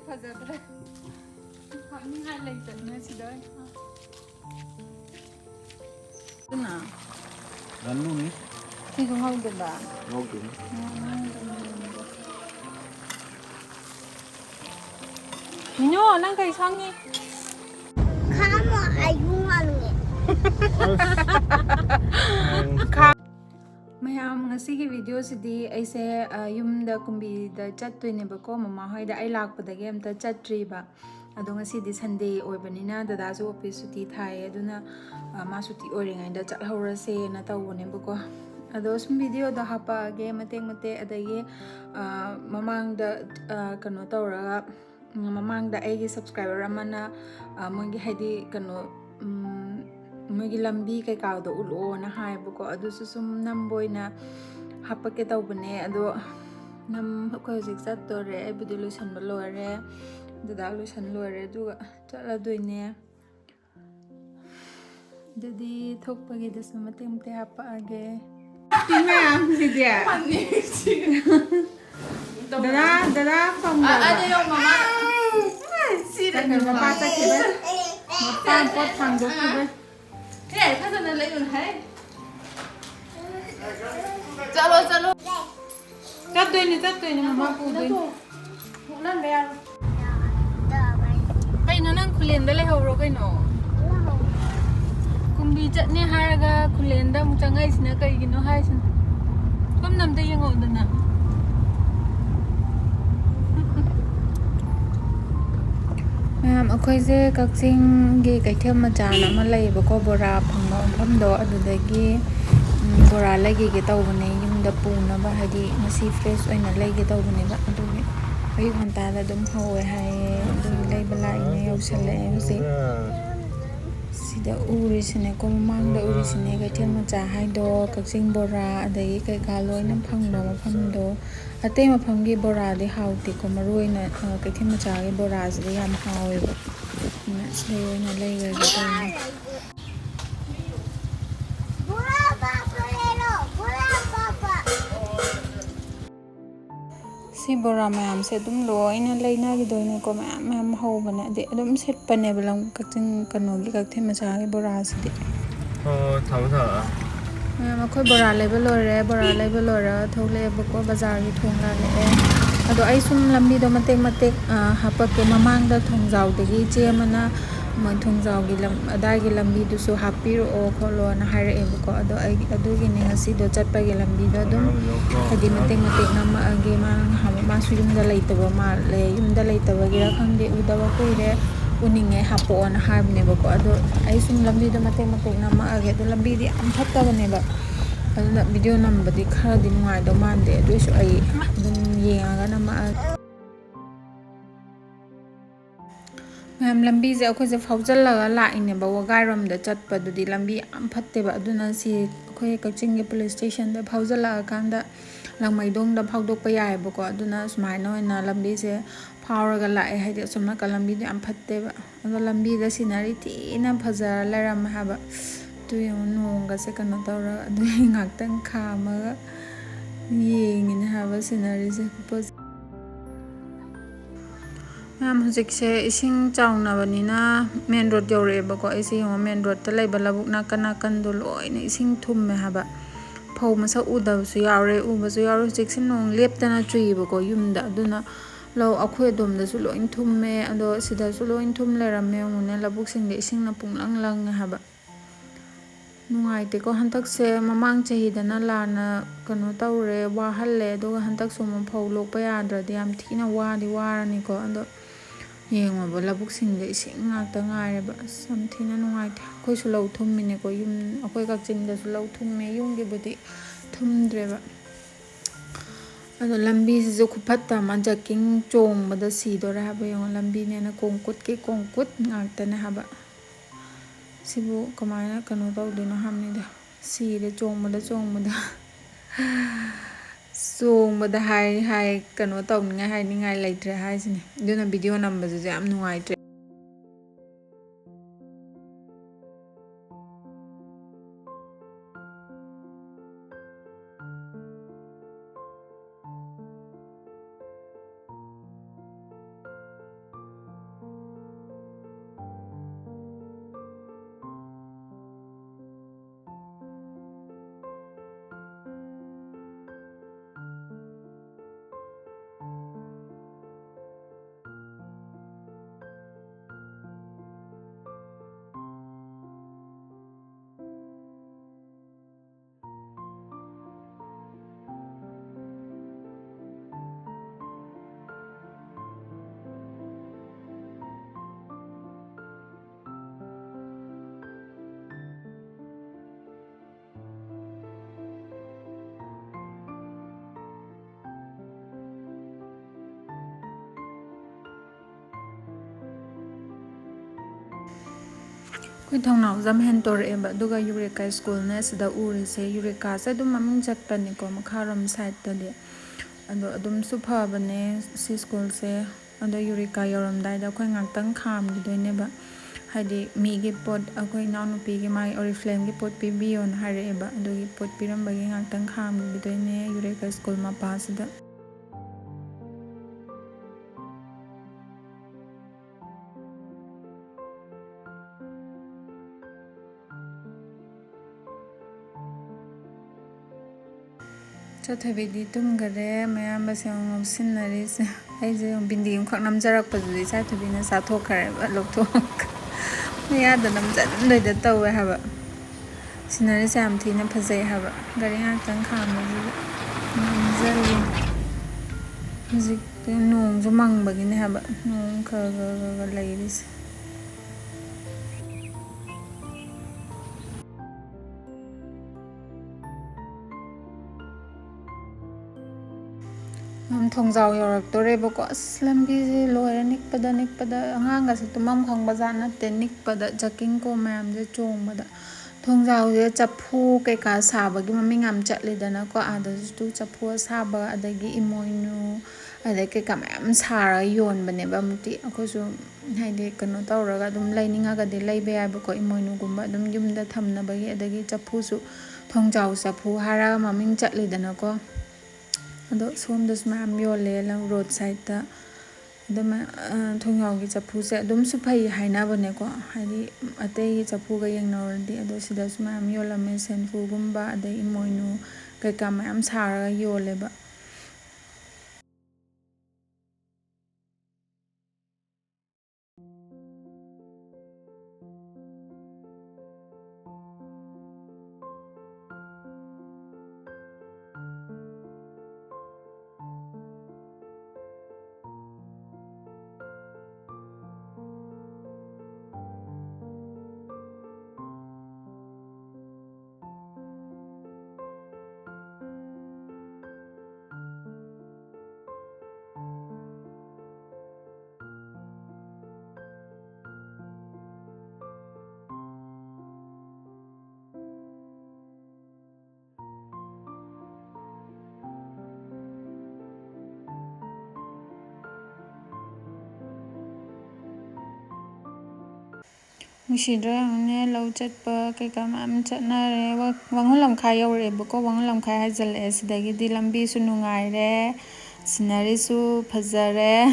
फजदरे हमनी हाय लेते सिदा ना Ganun eh. 이거 하우드 봐. Okay. 민호 난 그 이상해. Kamu ayungan mayam ngasigi video sidi aise yumda kumbi da chattoine ba ko mama hoida ai lakpada ge amta chatri ba ado ngasidi sunday oibanina dada su office suti thai aduna ma suti oringai da chathorase na tawone ba ko ado sum video da hapa ge mateng mate adagi mamang da kano tawra mamang da ai subscriber amana mongi haidi kano मोगी लंबी कई काउदो उलो ना हाय बको अदुसु सुम नंबोइना हापके तौबने अदो नम अखोय जिक चत्तोरे ए video lotion लोरे ददा lotion लोरे दुगा चला दोइने ददी थोकपगे दसु मते मते हापागे मैम सिदिया ददा फंगा अरे यो मामा सिदा मपा चकिबे मपा पोत फंगो किबे चलो चलो चत्तोइने ममा पुदोइने कइनो नंग खुलेंदा लेहौरो कइनो कुंबी चटने हारगा खुलेंदा मु चंगाइसिना कइगिनो हाइसिन कम नमते यंगौदना मैम अखोइसे कक्चिंगी कैथेम मचान अमा लैबको बोरा फंगो मफमदो अदुदगी बोरा लैगे तौबने युमदा पुनबा हाइदि मसी फ्रेश ओइना लैगे तौबनेबा अदुगी अयुक घंटादा दुम हौवे हाये अदुगी लैबा लाइने यौसले हुजे सिदा उरिसिने को ममांगदा उरिसिने कैथेम मचा हाइदो कक्चिंग बोरा अदगी कैका लोइना फंगबो मफमदो अतै मफमगी बोरादि हाउते को मरोइना कैथेम मचागे बोरासदि याम हावेबा सिदा ओइना लैगे si bora मैम से तुम लोइना लेना की दोइने को मैम हो बने दे अदुम सेट पने बलम कक्चिंग कनोगी कक्थे मचागे बोरा सिदि थामथा मैम अखोय बोरा लेबे लोरे थोले बको बाजार की थोंला ले अदो आई सुम लंबी दो मते मते हापके ममांग दा थोंजाव दगी चे मना मन थोंजाव गी लम अदाय गी लंबी दुसु हापिरो ओ खोलो ना हारे एबको अदो आई अदुगी ने ngasi do chatpa gi lambi do dum hadi mate mate nama age ma ma su yumda leitaba ma le yumda leitaba gi ra khangde udaba kuire uninge hapo na habne bako ado ai sum lambi do mate mate nama age do lambi di am phatta bane ba aduna video nambadi khara din ngai do mande adu su ai dum yenga nama ma'am लंबी से अखोजे फाउजलगा लाइने बा वगाइरम the चटपा दुदी लंबी आम फत्ते बा अदुना सी अखोय कक्चिंग के police station the फाउजलगा कांदा लंगमैदोंग द फाउदोकपा याय बको अदुना सुमाइना होइना लंबी से फावरगा लाए हाइदे सुमना का लंबी दे आम फत्ते बा अदो लंबी द सिनारी तीना फजर लरम हाबा तु यंग नोंगा से कनो तौरा अदु ngaktang खामगा येंगिन हाबा सिनारी से मैम हुजिकसे इसिंग चाउनाबनिना मेन रोड यौरेबको ऐसे यंग मेन रोड त लैबा लबुक नाकन नाकन दो लोइना इसिंग थुम्मे हाबा फौ मसा उदबसु यावरे उबसु यावरे हुजिकसे नोंग लेप्तना चुइबको युमदा अदुना लो अखोय दोमदसु लोइन थुम्मे अदो सिदासु लोइन थुम लेरमे मुने लबुक सिंगदे इसिंगना पुंगlang lang हाबा नुंगाइतेको हंतकसे ममांग चहिदना लाना कनो तौरे वाहल्ले अदुगा हंतक सुम फौ लोकपा याद्रदि याम थीना वादि वारानिको अदो येंगबो लबुक सिंगदे इसिंग ngakta ngaireबा समथिना नुंगाइते अखोयसु लौ थुम्मिनेको युम अखोय कक्चिंगदसु लौ थुम्मे युमगिबुदि थुम्द्रेबा अदो लंबी से खुफत्ता मा जकिंग चोंगबदा सिदोरे हाबा यंग लंबी नेना कोंकुट के कोंकुट ngaktane हाबा सिबु कमायना कनो तौदिनो हमनिदा सिरे चोंगबदा हाय कनो तौनिंगा हायनिंगाय लैत्रे हायसिने दुना वीडियो नंबरजु याम नुंगाइत्रे ꯑꯩꯈꯣꯏ ꯊꯣꯡꯅꯥꯎꯖꯝ ꯍꯦꯟꯇꯣꯔꯛꯑꯦꯕ ꯑꯗꯨꯒ ꯌꯨꯔꯦꯀꯥ ꯁ꯭ꯀꯨꯜꯅ ꯁꯤꯗ ꯎꯔꯤꯁꯦ ꯌꯨꯔꯦꯀꯥꯁꯦ ꯑꯗꯨꯝ ꯃꯃꯤꯡ ꯆꯠꯄꯅꯤꯀꯣ ꯃꯈꯥꯔꯣꯝ ꯁꯥꯏꯗꯇꯗꯤ ꯑꯗꯣ ꯑꯗꯨꯝꯁꯨ ꯐꯕꯅꯦ ꯁꯤ ꯁ꯭ꯀꯨꯜꯁꯦ ꯑꯗꯣ ꯌꯨꯔꯦꯀꯥ ꯌꯧꯔꯝꯗꯥꯏꯗ ꯑꯩꯈꯣꯏ ꯉꯥꯛꯇꯪ ꯈꯥꯝꯈꯤꯗꯣꯏꯅꯦꯕ ꯍꯥꯏꯗꯤ ꯃꯤꯒꯤ ꯄꯣꯠ ꯑꯩꯈꯣꯏ ꯏꯅꯥꯎꯅꯨꯄꯤꯒꯤ ꯃꯥꯒꯤ ꯑꯣꯔꯤꯐ꯭ꯂꯦꯝꯒꯤ ꯄꯣꯠ ꯄꯤꯕꯤꯌꯣꯅ ꯍꯥꯏꯔꯛꯑꯦꯕ ꯑꯗꯨꯒꯤ ꯄꯣꯠ ꯄꯤꯔꯝꯕꯒꯤ ꯉꯥꯛꯇꯪ ꯈꯥꯝꯈꯤꯗꯣꯏꯅꯦ ꯌꯨꯔꯦꯀꯥ ꯁ꯭ꯀꯨꯜ ꯃꯄꯥꯁꯤꯗ ꯆꯠꯊꯕꯤꯗꯤ ꯇꯨꯝꯈꯔꯦ ꯃꯌꯥꯝꯕꯁꯦ ꯉꯥꯎꯁꯤꯟꯅꯔꯤꯁꯦ ꯑꯩꯁꯦ ꯕꯤꯟꯗꯤ ꯑꯃꯈꯛ ꯅꯝꯖꯔꯛꯄꯗꯨꯗꯤ ꯆꯥꯊꯕꯤꯅ ꯆꯥꯊꯣꯛꯈ꯭ꯔꯦꯕ ꯂꯧꯊꯣꯛꯑꯒ ꯃꯌꯥꯗ ꯅꯝꯖꯟꯗꯣꯏꯗ ꯇꯧꯋꯦ ꯍꯥꯏꯕ ꯁꯤꯅꯔꯤꯁꯦ ꯌꯥꯝ ꯊꯤꯅ ꯐꯖꯩ ꯍꯥꯏꯕ ꯒꯥꯔꯤ ꯉꯥꯛꯇꯪ ꯈꯥꯝꯕꯁꯤꯗ ꯅꯝꯖꯜꯂꯤ ꯍꯧꯖꯤꯛꯇꯤ ꯅꯣꯡꯁꯨ ꯃꯪꯕꯒꯤꯅꯦ ꯍꯥꯏꯕ ꯅꯣꯡ ꯈꯔ ꯂꯩꯔꯤꯁꯦ ꯊꯣꯡꯖꯥꯎ ꯌꯧꯔꯛꯇꯣꯔꯦꯕꯀꯣ ꯑꯁ ꯂꯝꯕꯤꯁꯦ ꯂꯣꯏꯔꯦ ꯅꯤꯛꯄꯗ ꯑꯉꯥꯡꯒꯁꯦ ꯇꯨꯝꯐꯝ ꯈꯪꯕꯖꯥꯠ ꯅꯠꯇꯦ ꯅꯤꯛꯄꯗ ꯖꯛꯀꯤꯡ ꯀꯣ ꯃꯌꯥꯝꯁꯦ ꯆꯣꯡꯕꯗ ꯊꯣꯡꯖꯥꯎꯁꯦ ꯆꯐꯨ ꯀꯩꯀꯥ ꯁꯥꯕꯒꯤ ꯃꯃꯤꯡ ꯌꯥꯝ ꯆꯠꯂꯤꯗꯅꯀꯣ ꯑꯥꯗꯁꯨ ꯆꯐꯨ ꯑꯁꯥꯕ ꯑꯗꯒꯤ ꯏꯃꯣꯏꯅꯨ ꯑꯗꯩ ꯀꯩꯀꯥ ꯃꯌꯥꯝ ꯁꯥꯔꯒ ꯌꯣꯟꯕꯅꯦꯕ ꯑꯃꯨꯛꯇꯤ ꯑꯩꯈꯣꯏꯁꯨ ꯍꯥꯏꯗꯤ ꯀꯩꯅꯣ ꯇꯧꯔꯒ ꯑꯗꯨꯝ ꯂꯩꯅꯤꯡꯉꯒꯗꯤ ꯂꯩꯕ ꯌꯥꯏꯕꯀꯣ ꯏꯃꯣꯏꯅꯨꯒꯨꯝꯕ ꯑꯗꯨꯝ ꯌꯨꯝꯗ ꯊꯝꯅꯕꯒꯤ ꯑꯗꯒꯤ ꯆꯐꯨꯁꯨ ꯊꯣꯡꯖꯥꯎ ꯆꯐꯨ ꯍꯥꯏꯔꯒ ꯃꯃꯤꯡ ꯆꯠꯂꯤꯗꯅꯀꯣ ꯑꯗꯣ ꯁꯣꯝꯗꯁꯨ ꯃꯌꯥꯝ ꯌꯣꯜꯂꯦ ꯔꯣꯗ ꯁꯥꯏꯗꯠꯇ ꯑꯗꯨꯝ ꯊꯣꯡꯖꯥꯎꯒꯤ ꯆꯐꯨꯁꯦ ꯑꯗꯨꯝꯁꯨ ꯐꯩ ꯍꯥꯏꯅꯕꯅꯦꯀꯣ ꯍꯥꯏꯗꯤ ꯑꯇꯩꯒꯤ ꯆꯐꯨꯒ ꯌꯦꯡꯅꯧꯔꯗꯤ ꯑꯗꯣ ꯁꯤꯗꯁꯨ ꯃꯌꯥꯝ ꯌꯣꯜꯂꯝꯃꯦ ꯁꯦꯟꯐꯨꯒꯨꯝꯕ ꯑꯗꯩ ꯏꯃꯣꯏꯅꯨ ꯀꯩꯀꯥ ꯃꯌꯥꯝ ꯁꯥꯔꯒ ꯌꯣꯜꯂꯦꯕ ꯅꯨꯡꯁꯤꯗ꯭ꯔꯥ ꯌꯦꯡꯉꯨꯅꯦ ꯂꯧ ꯆꯠꯄ ꯀꯩꯀꯥ ꯃꯌꯥꯝ ꯆꯠꯅꯔꯦ ꯋꯥꯡꯍꯨ ꯂꯝꯈꯥꯏ ꯌꯧꯔꯛꯑꯦꯕꯀꯣ ꯋꯥꯡꯍꯨ ꯂꯝꯈꯥꯏ ꯍꯥꯏꯖꯤꯜꯂꯛꯑꯦ ꯁꯤꯗꯒꯤꯗꯤ ꯂꯝꯕꯤꯁꯨ ꯅꯨꯡꯉꯥꯏꯔꯦ ꯁꯤꯅꯔꯤꯁꯨ ꯐꯖꯔꯦ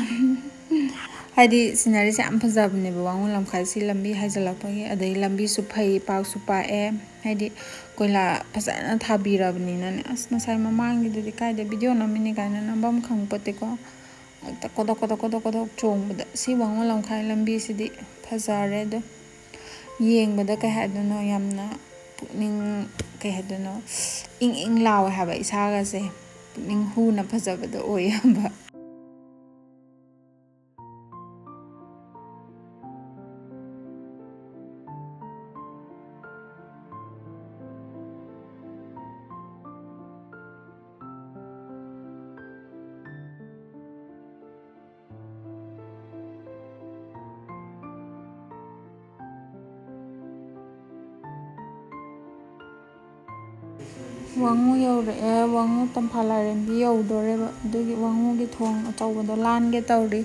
ꯍꯥꯏꯗꯤ ꯁꯤꯅꯔꯤꯁꯦ ꯌꯥꯝ ꯐꯖꯕꯅꯦꯕ ꯋꯥꯡꯍꯨ ꯂꯝꯈꯥꯏꯁꯤ ꯂꯝꯕꯤ ꯍꯥꯏꯖꯤꯜꯂꯛꯄꯒꯤ ꯑꯗꯩ ꯂꯝꯕꯤꯁꯨ ꯐꯩ ꯄꯥꯛꯁꯨ ꯄꯥꯛꯑꯦ ꯍꯥꯏꯗꯤ ꯀꯣꯏꯂꯥ ꯐꯖꯅ ꯊꯥꯕꯤꯔꯕꯅꯤꯅꯅꯦ ꯑꯁ ꯉꯁꯥꯏ ꯃꯃꯥꯡꯒꯤꯗꯨꯗꯤ ꯀꯥꯏꯗ ꯚꯤꯗꯤꯑꯣ ꯅꯝꯃꯤꯅꯤ ꯀꯥꯏꯅ ꯅꯝꯐꯝ ꯈꯪꯄꯣꯠꯇꯦꯀꯣ ꯍꯦꯛꯇ ꯀꯣꯗꯣꯛ ꯆꯣꯡꯕꯗ ꯁꯤ ꯋꯥꯡꯍꯨ ꯂꯝꯈꯥꯏ ꯂꯝꯕꯤꯁꯤꯗꯤ ꯐꯖꯔꯦ ꯑꯗꯣ ꯌꯦꯡꯕꯗ ꯀꯩ ꯍꯥꯏꯗꯣꯏꯅꯣ ꯌꯥꯝꯅ ꯄꯨꯛꯅꯤꯡ ꯀꯩ ꯍꯥꯏꯗꯣꯏꯅꯣ ꯏꯪ ꯂꯥꯎꯋꯦ ꯍꯥꯏꯕ ꯏꯁꯥꯒꯁꯦ ꯄꯨꯛꯅꯤꯡ ꯍꯨꯅ ꯐꯖꯕꯗꯣ ꯑꯣꯏ ꯍꯥꯏꯕ ꯋꯥꯡꯉꯨ ꯌꯧꯔꯛꯑꯦ ꯋꯥꯡꯉꯨ ꯇꯝꯐꯥ ꯂꯥꯏꯔꯦꯝꯕꯤ ꯌꯧꯗꯣꯔꯦꯕ ꯑꯗꯨꯒꯤ ꯋꯥꯡꯉꯨꯒꯤ ꯊꯣꯡ ꯑꯆꯧꯕꯗꯣ ꯂꯥꯟꯒꯦ ꯇꯧꯔꯤ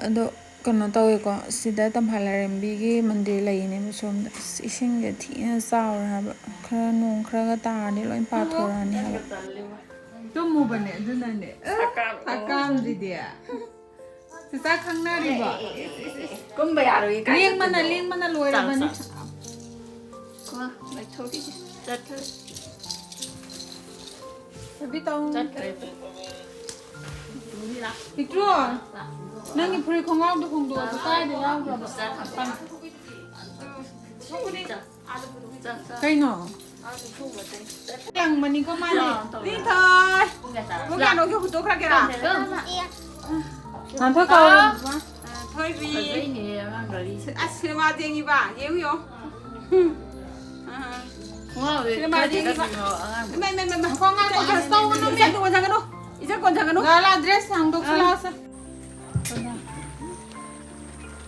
ꯑꯗꯣ ꯀꯩꯅꯣ ꯇꯧꯋꯦꯀꯣ ꯁꯤꯗ ꯇꯝꯐꯥ ꯂꯥꯏꯔꯦꯝꯕꯤꯒꯤ ꯃꯟꯗꯤꯔ ꯂꯩꯅꯦꯕ ꯁꯣꯝꯗ ꯏꯁꯤꯡꯁꯦ ꯊꯤꯅ ꯆꯥꯎꯔꯦ ꯍꯥꯏꯕ ꯈꯔ ꯅꯣꯡ ꯈꯔꯒ ꯇꯥꯔꯗꯤ ꯂꯣꯏ ꯄꯥꯊꯣꯔꯛꯑꯅꯤ ꯍꯥꯏꯕ ꯇꯨꯝꯃꯨꯕꯅꯦ ꯑꯗꯨꯅꯅꯦ ꯍꯛꯀꯥꯝꯁꯤꯗꯤ ꯆꯥꯛ ꯈꯪꯅꯔꯤꯕꯣ ꯀꯨꯝꯕ ꯌꯥꯔꯣꯏ ꯂꯦꯡꯕꯅ ꯂꯣꯏꯔꯕꯅꯤ ꯆꯠꯈ꯭ꯔꯦ ꯄꯤꯛꯇ꯭ꯔꯨ ꯅꯪꯒꯤ ꯐꯨꯔꯤꯠ ꯈꯣꯡꯒ꯭ꯔꯥꯎꯗꯣ ꯍꯣꯡꯗꯣꯛꯑꯁꯨ ꯀꯥꯏꯗ ꯌꯥꯎꯈ꯭ꯔꯕ ꯀꯩꯅꯣ ꯂꯪꯕꯅꯤꯀꯣ ꯃꯥꯗꯤ ꯅꯤꯡꯊꯣꯏ ꯄꯨꯡ ꯀꯌꯥꯅꯣꯒꯤ ꯍꯨꯠꯇꯣꯛꯈ꯭ꯔꯒꯦꯔꯥ ꯅꯥꯟꯊꯣꯏ ꯀꯧꯔꯣ ꯊꯣꯏꯕꯤ ꯑꯁ ꯁꯤꯅꯦꯃꯥ ꯌꯦꯡꯉꯤꯕ ꯌꯦꯡꯉꯨ ꯗ꯭ꯔꯦꯁ ꯍꯥꯡꯗꯣꯛꯁꯤ ꯂꯥꯛꯑꯣꯁꯦ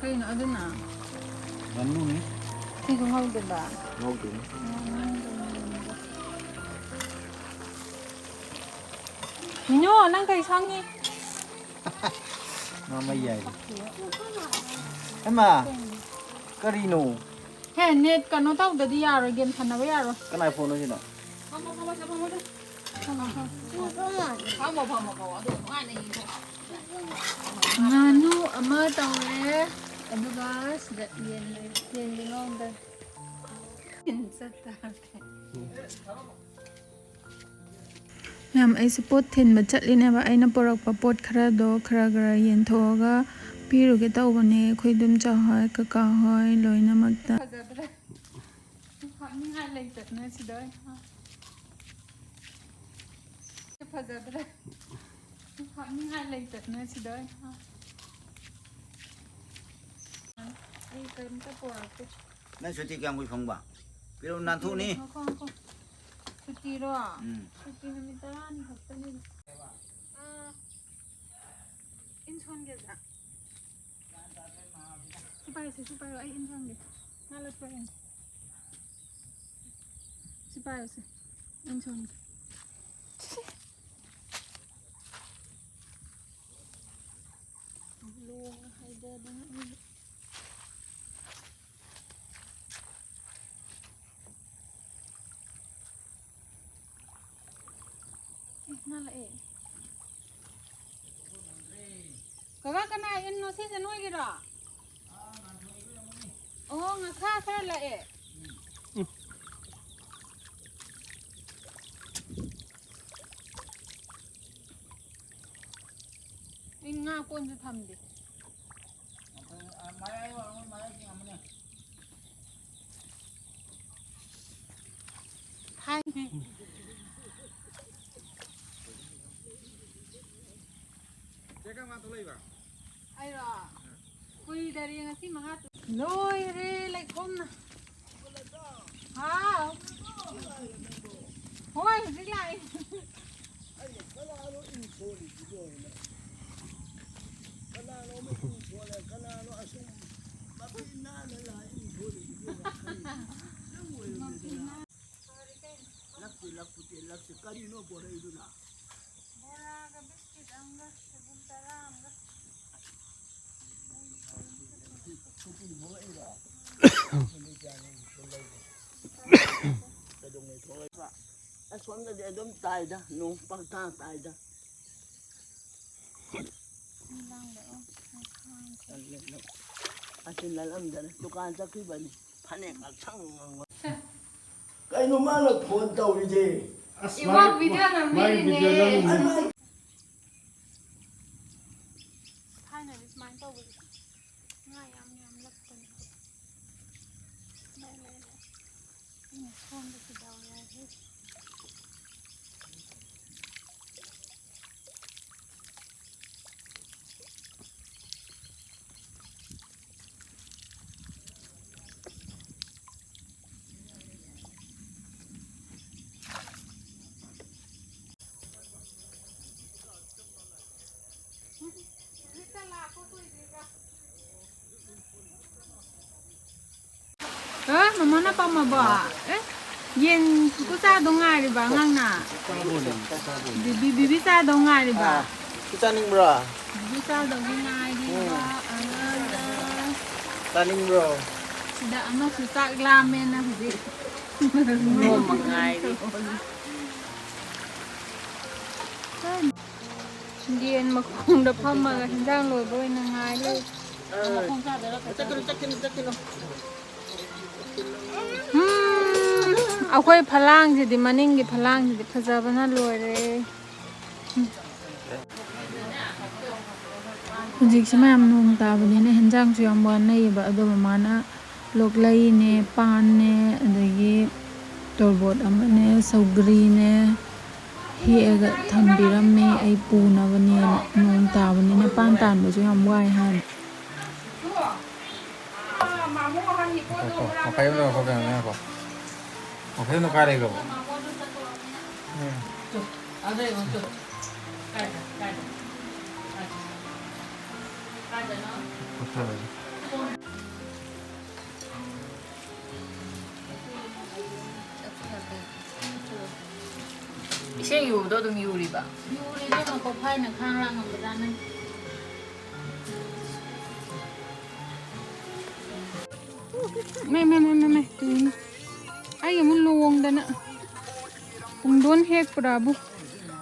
ꯀꯩꯅꯣ ꯑꯗꯨꯅ ꯉꯥꯅꯨꯅꯤ ꯉꯁꯤꯁꯨ ꯉꯧꯗꯣꯏꯕ ꯉꯧꯗꯣꯏꯅꯤ. ꯃꯤꯅꯣ ꯅꯪ ꯀꯩ ꯁꯪꯉꯤ ꯃꯃꯩ ꯌꯥꯏꯔꯤ. ꯑꯃ ꯀꯔꯤꯅꯣ? ꯍꯦ ꯅꯦꯠ ꯀꯩꯅꯣ ꯇꯧꯗꯗꯤ ꯌꯥꯔꯣꯏ ꯒꯦꯝ ꯁꯥꯟꯅꯕ ꯌꯥꯔꯣꯏ. ꯀꯅꯥꯏ ꯐꯣꯟꯅꯣ ꯁꯤꯅ? ꯉꯥꯅꯨ ꯑꯃ ꯇꯧꯔꯦ ꯑꯗꯨꯒ ꯁꯤꯗ ꯌꯦꯟ ꯂꯩ. ꯌꯦꯟꯒꯤ ꯉꯧꯗ ꯃꯌꯥꯝ ꯑꯩꯁꯦ ꯄꯣꯠ ꯊꯤꯟꯕ ꯆꯠꯂꯤꯅꯦꯕ. ꯑꯩꯅ ꯄꯨꯔꯛꯄ ꯄꯣꯠ ꯈꯔꯗꯣ ꯈꯔ ꯌꯦꯟꯊꯣꯛꯑꯒ ꯄꯤꯔꯨꯒꯦ ꯇꯧꯕꯅꯦ. ꯑꯩꯈꯣꯏ ꯏꯗꯣꯝꯆꯥ ꯍꯣꯏ ꯀꯀꯥ ꯍꯣꯏ ꯂꯣꯏꯅꯃꯛꯇ. ꯐꯖꯗ꯭ꯔꯦ ꯍꯥꯞꯅꯤꯡꯉꯥꯏ ꯂꯩꯇꯗꯅ ꯁꯤꯗ ꯐꯖꯗ꯭ꯔꯦ ꯍꯥꯞꯅꯤꯡꯉꯥꯏ ꯂꯩꯇꯗꯅ ꯁꯤꯗ ꯑꯩ ꯀꯔꯤꯝꯇ ꯄꯨꯔꯛꯇꯦ. ꯅꯪ ꯁꯨꯇꯤ ꯀꯌꯥꯝ ꯀꯨꯏ ꯐꯪꯕ? ꯄꯤꯔꯛꯎ ꯅꯥꯟꯊꯣꯛꯅꯤ. ꯁꯨꯇꯤꯔꯣ? ꯁꯨꯇꯤ ꯅꯨꯃꯤꯠ 10ꯅꯤ ꯈꯛꯇꯅꯤꯗ. 인천계자. 수바요스 아이 인천계. 날라빠요. 수바요스 인천계. Luôn hay đơ đó. Nó lại Kaka kana in no si sanoi gira. Oh ngakha khara la e. In nga kon ju thamdi. Hai. 제가 만들어봐. Ayro. Kui dari ngasi mahat. Loi re lai kom na. Ha. Hoi zik lai. Lakti kari no bore iduna. Bora ga biscuit anga sebun taram ga. ꯑꯁꯣꯝꯗꯗꯤ ꯑꯗꯨꯝ ꯇꯥꯏꯗ ꯅꯣꯡ ꯄꯪꯇꯥ ꯇꯥꯏꯗ. ꯑꯁꯤ ꯅꯜꯂꯝꯗꯅ ꯗꯨꯀꯥꯟ ꯆꯠꯈꯤꯕꯅꯤ ꯐꯅꯦꯛ ꯑꯁꯪ ꯉꯪꯕ. ꯀꯩꯅꯣ ꯃꯥꯅ ꯐꯣꯟ ꯇꯧꯔꯤꯁꯦ? 이거 비디오 남기네. 타이너리 스마일 떠보지. 나 얌얌 럭거니. 네네네. 이거 처음부터 나와야지. Mama pa maba. Yen ku sa dong nga riba ngang na. Bibi sa dong nga riba. Taning bro. Bibi sa dong nga riba. Taning bro. Sida ano susa ramen na hudi. No mangai. Yen makong da phama hindang loi boi na ngai le. Makong sa da la ka. Takin. ꯑꯩꯈꯣꯏ ꯐꯂꯥꯡꯁꯤꯗꯤ ꯃꯅꯤꯡꯒꯤ ꯐꯂꯥꯡꯁꯤꯗꯤ ꯐꯖꯕꯅ ꯂꯣꯏꯔꯦ. ꯍꯧꯖꯤꯛꯁꯤ ꯃꯌꯥꯝ ꯅꯣꯡ ꯇꯥꯕꯅꯤꯅ ꯍꯦꯟꯖꯥꯡꯁꯨ ꯌꯥꯝ ꯋꯥꯅꯩꯌꯦꯕ. ꯑꯗꯣ ꯃꯃꯥꯅ ꯂꯣꯛꯂꯩꯅꯦ ꯄꯥꯟꯅꯦ ꯑꯗꯒꯤ ꯇꯣꯔꯕꯣꯠ ꯑꯃꯅꯦ ꯁꯧꯒ꯭ꯔꯤꯅꯦ ꯍꯦꯛꯑꯒ ꯊꯝꯕꯤꯔꯝꯃꯦ ꯑꯩ ꯄꯨꯅꯕꯅꯦꯅ. ꯅꯣꯡ ꯇꯥꯕꯅꯤꯅ ꯄꯥꯟ ꯇꯥꯟꯕꯁꯨ ꯌꯥꯝ ꯋꯥꯏ 하는. Makanya apa kan apa? Makanya kare ko. Ada yang untuk kada. Kada no. 이제 유도 좀 유리봐. 유리도 놓고 파이는 강랑한 보다는ไม่ตื่นไอ้ยังมันลวงกันนะคงโดนเฮกปราบุ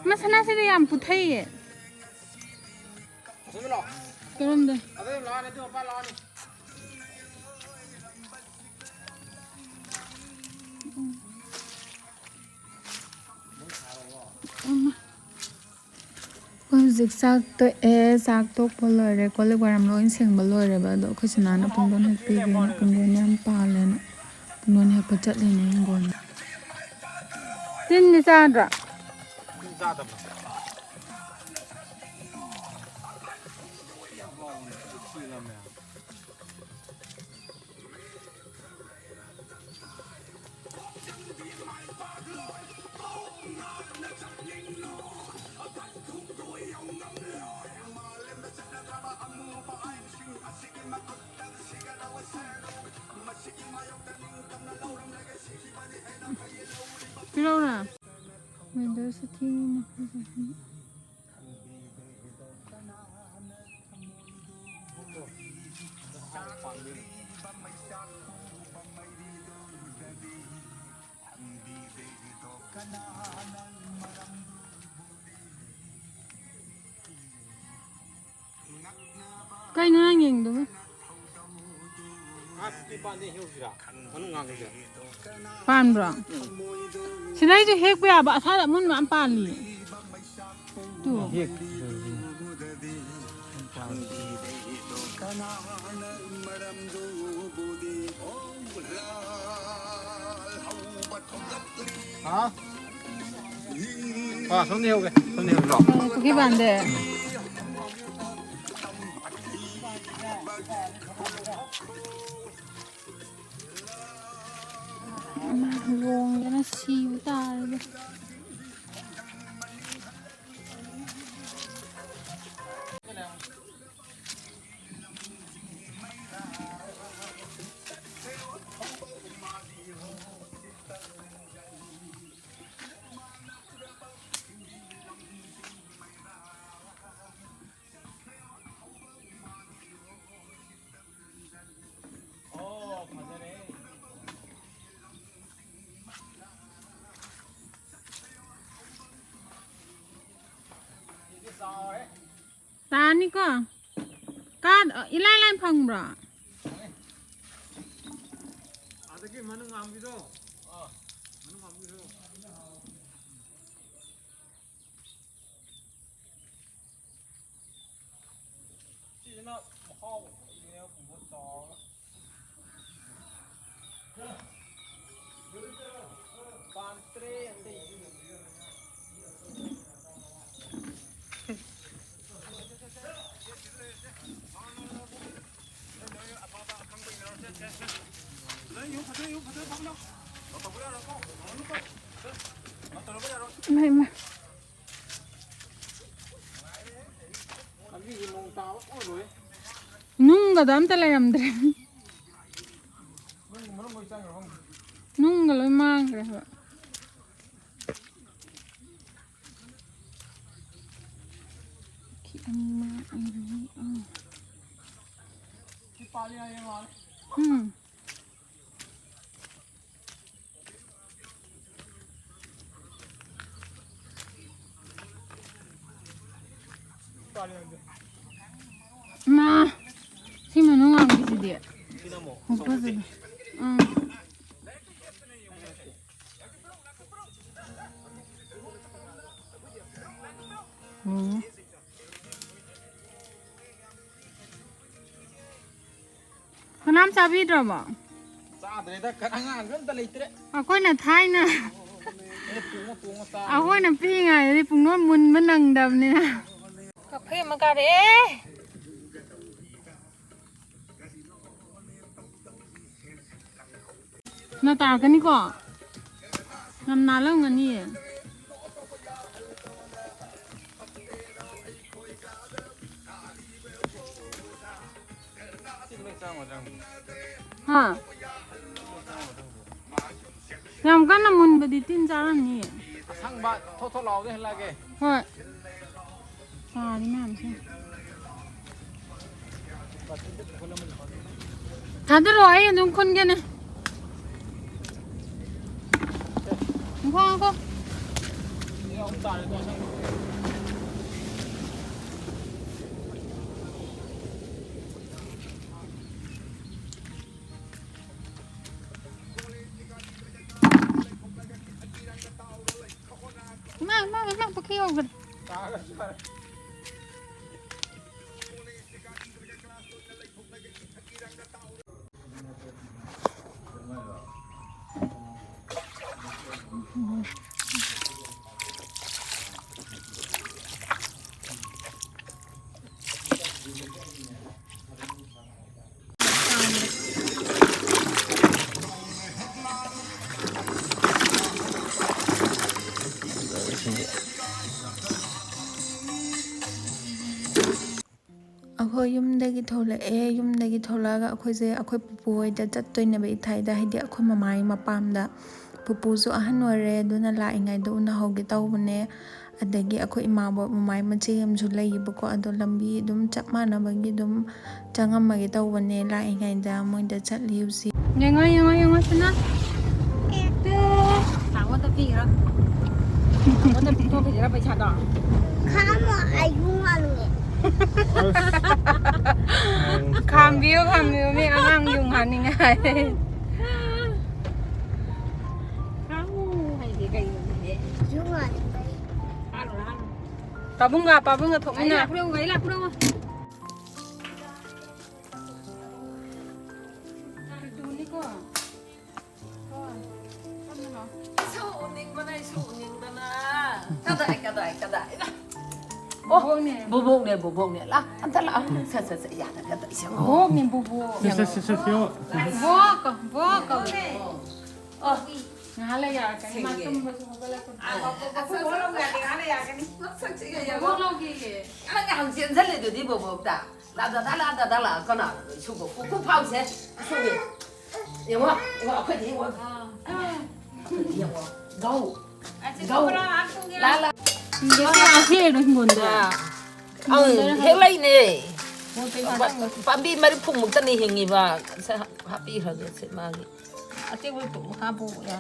มาชนะสิได้ยามพุทธิอ่ะก็ร่มเด้Zik sak to sak to polare ko le waram lo in seng balore ba do khosna na pungdon he pi ge na pungdon yam pa le na pungdon he pachat le ne ngon tin ni sa dra Pero na. Windows sa tingin na. Kaya na lang yung doon. Pan bro. Sinai tu hek be aba sa mun ma pan li. Tu. Hek. Hả? À, xuống nhiều kìa, xuống nhiều lọ. Có cái bàn để. Luồng cho nó xíu ta rồi. Ta ni ko ka ilai lai phang bra adaki manu ngam gido manu ngam gido chi na ho ne ku bo to pan tre ante mai mai nung ga dam ta lai am dre nung ga loi mang re ba ki amma ai ri ki pa li ai ma Ma, si manung ang bisi dia. Apa sih? Kenapa sabi drama? Sa dre da kananga gan ta leitre Aku nak thai na. Aku nak pergi ngai di pungon mun menang dam ni na. Kape magare. Na ta kan ni ko. Nam na lang ngani. Ha. Yang kan namun beditin jalan ni. sang ba thô lò đấy là cái. Thôi. Đi làm xem. 다들 와요 눈 큰 게네. 하고. 막 bakıyor kız. ꯑꯩꯈꯣꯏ ꯌꯨꯝꯗꯒꯤ ꯊꯣꯛꯂꯛꯑꯦ ꯌꯨꯝꯗꯒꯤ ꯊꯣꯛꯂꯛꯑꯒ ꯑꯩꯈꯣꯏ ꯄꯨꯄꯨ ꯍꯣꯏꯗ ꯆꯠꯇꯣꯏꯅꯦꯕ ꯏꯊꯥꯏꯗ ꯍꯥꯏꯗꯤ ꯑꯩꯈꯣꯏ ꯃꯃꯥꯒꯤ ꯃꯄꯥꯝꯗ ꯄꯨꯄꯨꯁꯨ ꯑꯍꯟ ꯑꯣꯏꯔꯦ ꯑꯗꯨꯅ ꯂꯥꯛꯏꯉꯩꯗ ꯎꯅꯍꯧꯒꯦ ꯇꯧꯕꯅꯦ ꯑꯗꯒꯤ ꯑꯩꯈꯣꯏ ꯏꯃꯥꯕꯣꯛ ꯃꯃꯥꯏ ꯃꯆꯦ ꯑꯃꯁꯨ ꯂꯩꯌꯦꯕꯀꯣ ꯑꯗꯣ ꯂꯝꯕꯤ ꯑꯗꯨꯝ ꯆꯞ ꯃꯥꯟꯅꯕꯒꯤ ꯑꯗꯨꯝ ꯆꯪꯉꯝꯃꯒꯦ ꯇꯧꯕꯅꯦ ꯂꯥꯛꯏꯉꯩꯗ ꯃꯣꯏꯗ ꯆꯠꯂꯤꯌꯨꯁꯤ ꯌꯦꯡꯉꯣ ꯁꯅꯥ Tao pira. Tao to pira paisa da. Kamu ayung alunge. 감비요 미 아랑 용하니ngay Kamu hay di kai ni. Yung alunge. Alo. 빠붕가 통이나 Gái lạc đâu. Bubuk nè là anh ta là sợ dạ là cái sao Bố mình bố Ngala ya kan matum basu ngala ko Aku belum nggak tinggal ya kan bố lâu kì anh ngang diện rất là được đi bubuk ta là con nào chụp cũng phao xe chụp đi hiểu không phải đi không hiểu không gấu là 이게 아세요 뭔데 hết lấy nè Bambi mari phùng một chân này hình gì và sẽ happy hơn sẽ mang Ate ko to habo ya.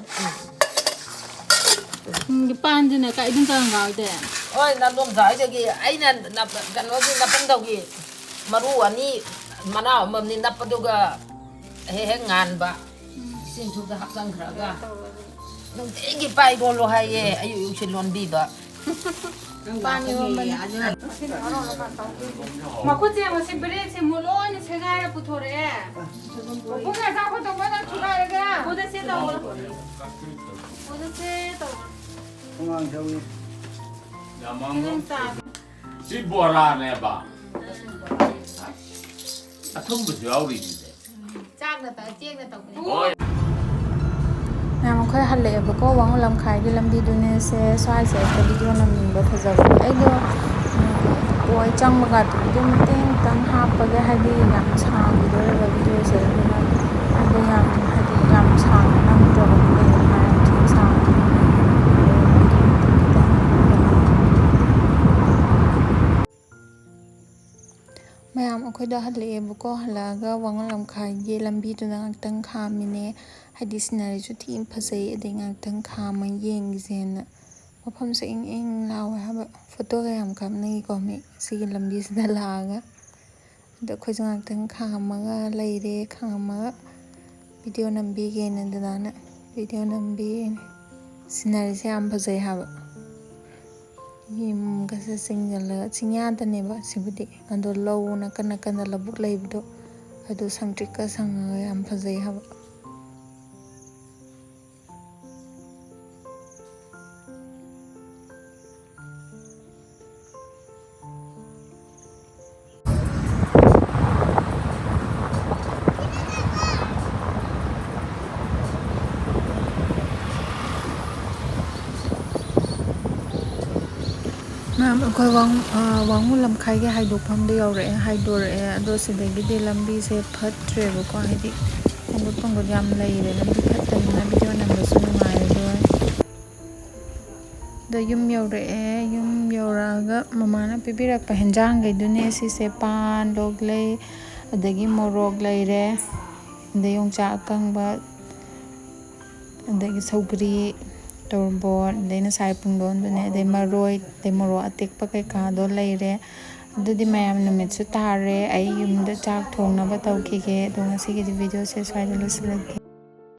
Ngi pan din ka idun tang ga de. ôi na lom giải cho kì ấy là nạp gần nó đi nạp đầu kì maru ani mana mầm ni nạp đâu cả he ngàn ba xin chú ta hấp sang khá ga nung thế kì pai đồ lo hay ye ayu yu xin lon bi ba Panyo man. 마코지 뭐 시브레치 물론 제가 부토래 보고 가서 또 뭐는 추가해가 보다 세다 보다 세다 공항 저기 Chị bùa ra nè bà. Không được giáo gì thế. Chak na ta chiek na ta ko. Ôi. มันค่อยฮัลเลบก็วังลำคายที่ลำดีดูเนี่ยเซ่สายเซ่แต่วิดีโอนำมิงแบบจะไอ้เด้อป่วยจังมากาตัววิดีโอมันเต้งตั้งหาไปได้ให้ดีอย่างช้าวิดีโอแบบวิดีโอเสร็จแล้วนะให้ดีอย่างให้ดีอย่างช้านั่งตัวแบบนี้มาทิ้งช้าMayam ako'y dahil liebo ko halaga wangan lam kay ye lambi to nang tang kami ne hadi sinari so ti impasay ade ngang tang kama yeng zen mapam sa ing lawa haba photo kayam kam nangi komi sige lambi sa dalaga da ko ngang tang kama ga laire kama video nambi ge na dana video nambi sinari sa ampasay haba Him kasi singgala sinyada ne ba sibudi ando low na kana labuk laibdo ado sangtrika sang am phajai haba ako'y wang ulam kay ga haidokpham da yaure haidore ado sidagidi lambi se phatre ba ko haidi pangod yam laire lambi phattani na video number su nungai do da ꯌꯨꯝ ꯌꯧꯔꯛꯑꯦ ꯌꯨꯝ ꯌꯧꯔꯛꯑꯒ ꯃꯃꯥꯅ ꯄꯤꯕꯤꯔꯛꯄ ꯍꯦꯟꯖꯥꯡꯈꯩꯗꯨꯅꯦ ꯁꯤꯁꯦ ꯄꯥꯟ ꯂꯣꯛꯂꯩ ꯑꯗꯒꯤ ꯃꯣꯔꯣꯛ ꯂꯩꯔꯦ ꯑꯗꯩ ꯌꯣꯡꯆꯥꯛ ꯑꯀꯪꯕ ꯑꯗꯒꯤ ꯁꯧꯒ꯭ꯔꯤ ꯇꯣꯔꯕꯣꯠ ꯑꯗꯩ ꯉꯁꯥꯏ ꯄꯨꯡꯗꯣꯟꯗꯨꯅꯦ ꯑꯗꯩ ꯃꯔꯣꯏ ꯑꯗꯩ ꯃꯣꯔꯣꯛ ꯑꯇꯦꯛꯄ ꯀꯩꯀꯥꯗꯣ ꯂꯩꯔꯦ ꯑꯗꯨꯗꯤ ꯃꯌꯥꯝ ꯅꯨꯃꯤꯠꯁꯨ ꯇꯥꯔꯦ ꯑꯩ ꯌꯨꯝꯗ ꯆꯥꯛ ꯊꯣꯡꯅꯕ ꯇꯧꯈꯤꯒꯦ ꯑꯗꯣ ꯉꯁꯤꯒꯤꯗꯤ ꯚꯤꯗꯤꯑꯣꯁꯦ ꯁ꯭ꯋꯥꯏꯗ ꯂꯣꯏꯁꯤꯜꯂꯒꯦ